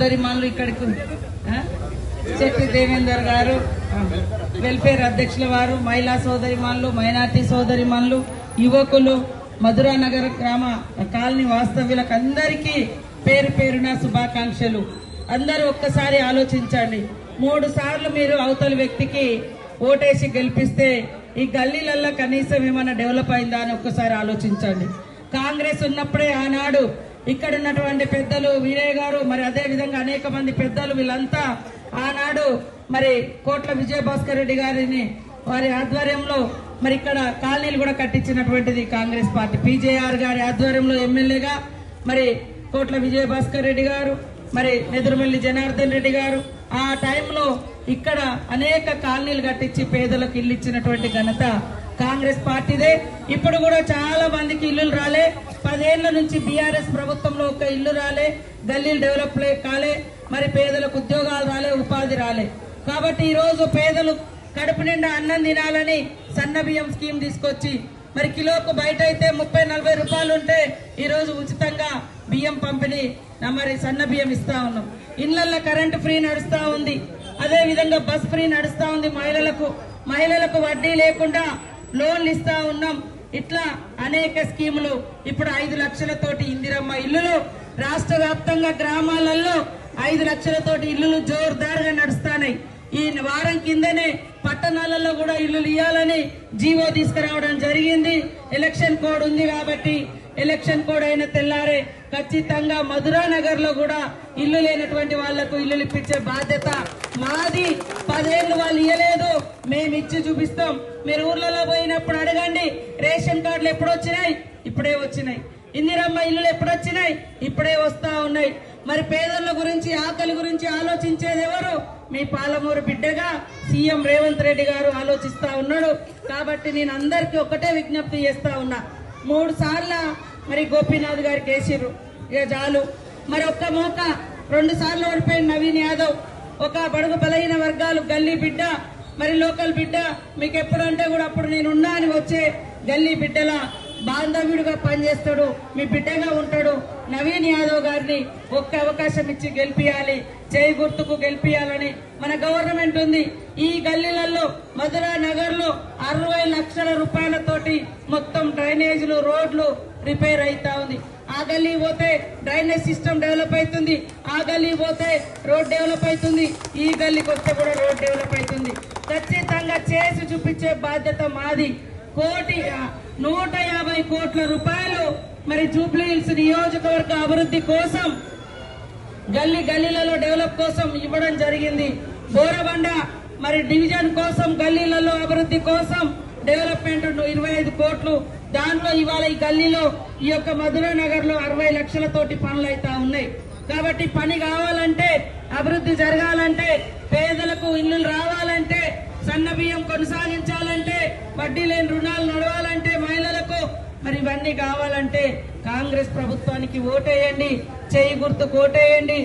సోదరిమణులు ఇక్కడికి చెట్టి దేవేందర్ గారు వెల్ఫేర్ అధ్యక్షుల వారు, మహిళా సోదరిమణులు, మైనార్టీ సోదరిమణులు, యువకులు, మధురా నగర గ్రామ కాలనీ వాస్తవ్యులకు అందరికీ పేరు పేరున శుభాకాంక్షలు. అందరూ ఒక్కసారి ఆలోచించండి. 3 సార్లు మీరు అవతలి వ్యక్తికి ఓటేసి గెలిపిస్తే ఈ గల్లీలల్లో కనీసం ఏమైనా డెవలప్ అయిందా అని ఒక్కసారి ఆలోచించండి. కాంగ్రెస్ ఉన్నప్పుడే ఆనాడు ఇక్కడ ఉన్నటువంటి పెద్దలు వీరయ్య గారు, మరి అదే విధంగా అనేక మంది పెద్దలు వీళ్ళంతా ఆనాడు మరి కోట్ల విజయభాస్కర్ రెడ్డి గారిని వారి ఆధ్వర్యంలో మరి ఇక్కడ కాలనీలు కూడా కట్టించినటువంటిది కాంగ్రెస్ పార్టీ. పీజేఆర్ గారి ఆధ్వర్యంలో ఎమ్మెల్యేగా మరి కోట్ల విజయభాస్కర్ రెడ్డి గారు, మరి నెదురుమల్లి జనార్దన్ రెడ్డి గారు ఆ టైంలో ఇక్కడ అనేక కాలనీలు కట్టించి పేదలకు ఇల్లు ఇచ్చినటువంటి ఘనత కాంగ్రెస్ పార్టీదే. ఇప్పుడు కూడా చాలా మందికి ఇల్లులు రాలే. 10 ఏళ్ల నుంచి బీఆర్ఎస్ ప్రభుత్వంలో ఒక ఇల్లు రాలే, గల్లీలు డెవలప్ కాలే, మరి పేదలకు ఉద్యోగాలు రాలే, ఉపాధి రాలే. కాబట్టి ఈ రోజు పేదలు కడుపు నిండా అన్నం తినాలని సన్న బియ్యం స్కీమ్ తీసుకొచ్చి మరి కిలోకు బయట అయితే 30-40 రూపాయలు ఉంటే ఈ రోజు ఉచితంగా బియ్యం పంపిణీ మరి సన్న బియ్యం ఇస్తా ఉన్నాం. ఇళ్లల్లో కరెంటు ఫ్రీ నడుస్తా ఉంది, అదే విధంగా బస్ ఫ్రీ నడుస్తా ఉంది. మహిళలకు వడ్డీ లేకుండా లోన్లు ఇస్తా ఉన్నాం. ఇట్లా అనేక స్కీములు. ఇప్పుడు 5 లక్షలతోటి ఇందిరమ్మ ఇల్లులు రాష్ట్ర వ్యాప్తంగా గ్రామాలలో 5 లక్షలతోటి ఇల్లులు జోరుదారుగా నడుస్తున్నాయి. ఈ వారం కిందనే పట్టణాలలో కూడా ఇల్లులు ఇవ్వాలని జీవో తీసుకురావడం జరిగింది. ఎలక్షన్ కోడ్ ఉంది కాబట్టి ఎలక్షన్ కోడ్ అయిన తెల్లారే ఖచ్చితంగా మధురా నగర్ లో కూడా ఇల్లు లేనటువంటి వాళ్లకు ఇల్లులు ఇప్పించే బాధ్యత మాది. 10 ఏళ్లు వాళ్ళు ఇవ్వలేదు, మేము ఇచ్చి చూపిస్తాం. మీరు ఊర్లలో పోయినప్పుడు అడగండి, రేషన్ కార్డులు ఎప్పుడు వచ్చినాయి? ఇప్పుడే వచ్చినాయి. ఇందిరమ్మ ఇల్లులు ఎప్పుడు వచ్చినాయి? ఇప్పుడే వస్తా ఉన్నాయి. మరి పేదల గురించి, ఆకలి గురించి ఆలోచించేది ఎవరు? మీ పాలమూరు బిడ్డగా సీఎం రేవంత్ రెడ్డి గారు ఆలోచిస్తా ఉన్నాడు. కాబట్టి నేను అందరికీ ఒకటే విజ్ఞప్తి చేస్తా ఉన్నా. 3 సార్లు మరి గోపీనాథ్ గారికి వేసిర్రు, ఇక చాలు. మరి ఒక్క మోక 2 సార్లు ఓడిపోయిన నవీన్ యాదవ్ ఒక బడుగు బలహీన వర్గాలు గల్లీ బిడ్డ, మరి లోకల్ బిడ్డ. మీకు ఎప్పుడంటే కూడా అప్పుడు నేనున్నా అని వచ్చే గల్లీ బిడ్డల బాంధవ్యుడిగా పనిచేస్తాడు, మీ బిడ్డగా ఉంటాడు. నవీన్ యాదవ్ గారిని ఒక్క అవకాశం ఇచ్చి గెలిపియాలి, చేయి గుర్తుకు గెలిపియాలని మన గవర్నమెంట్ ఉంది. ఈ గల్లీలలో మధురా నగర్ లో 60 లక్షల రూపాయలతోటి మొత్తం డ్రైనేజీలు, రోడ్లు రిపేర్ అవుతా ఉంది. ఆ గల్లీ పోతే డ్రైనేజ్ సిస్టమ్ డెవలప్ అవుతుంది, ఆ గల్లీ పోతే రోడ్ డెవలప్ అవుతుంది, ఈ గల్లీకి వస్తే కూడా రోడ్ డెవలప్ అవుతుంది. ఖచ్చితంగా చేసి చూపించే బాధ్యత మాది. 150 కోట్ల రూపాయలు మరి జూబ్లీ హిల్స్ నియోజకవర్గ అభివృద్ధి కోసం, గల్లీలలో డెవలప్ కోసం ఇవ్వడం జరిగింది. బోరబండ మరి డివిజన్ కోసం, గల్లీలలో అభివృద్ధి కోసం డెవలప్మెంట్ 25 కోట్లు. దాంట్లో ఇవాళ ఈ గల్లీలో ఈ యొక్క మధురా నగర్ లో 60 లక్షలతోటి పనులు అవుతా ఉన్నాయి. కాబట్టి పని కావాలంటే, అభివృద్ధి జరగాలంటే, పేదలకు ఇల్లు రావాలంటే, సన్న బియ్యం కొనసాగించాలంటే, వడ్డీ లేని రుణాలు నడవాలంటే, మహిళలకు మరి ఇవన్నీ కావాలంటే కాంగ్రెస్ ప్రభుత్వానికి ఓటేయండి, చేయి గుర్తుకు ఓటేయండి.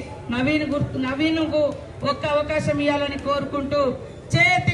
నవీన్కు ఒక్క అవకాశం ఇవ్వాలని కోరుకుంటూ చేతి